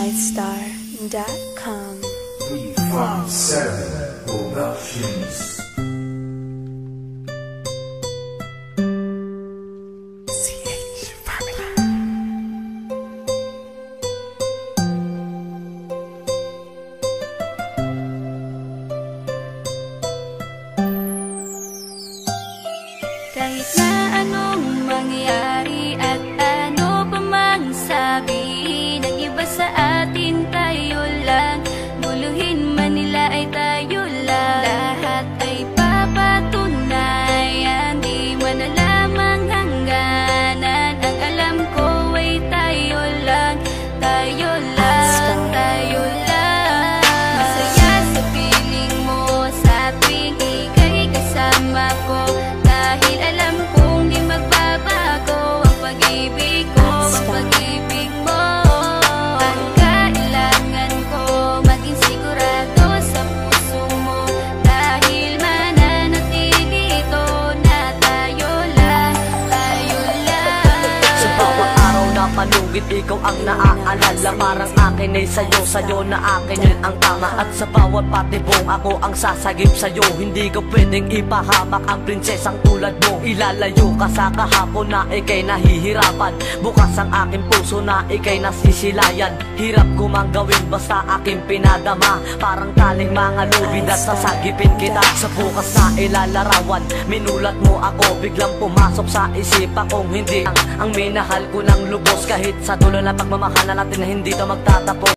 MyStar.com. 357 Productions. Kahit na anong mangyari at ano pa mang sabihin ng iba sa atin, tayo lang. Buluhin man nila ay tayo lang. Lahat ay papatunayan, di man alamang hangganan. Ang alam ko ay tayo lang, tayo lang, tayo lang. Masaya sa piling mo sa tuwing ika'y kasama ko. Dahil alam kong di magbabago ang pag-ibig ko, ang pag-ibig mo. Ang kailangan ko maging sigurado sa puso mo. Dahil mananatili ito na tayo lang, tayo lang. Sa bawat araw na panugit, ikaw ang naaalala. Parang akin ay sa'yo na akin yun ang tama. At sa bawat patibong, ako ang sasagip sa'yo. Hindi ko pwedeng ipahamak ang prinsesang tulad mo. Ilalayo ka sa kahapon na ikay nahihirapan. Bukas ang aking puso na ikay nasisilayan. Hirap ko mang gawin basta aking pinadama. Parang taling mga lubid at sasagipin kita. Sa bukas na ilalarawan, minulat mo ako. Biglang pumasok sa isipa kong hindi ang minahal ko ng lubos. Kahit sa dulo na pagmamahalan natin na hindi to magtatapos.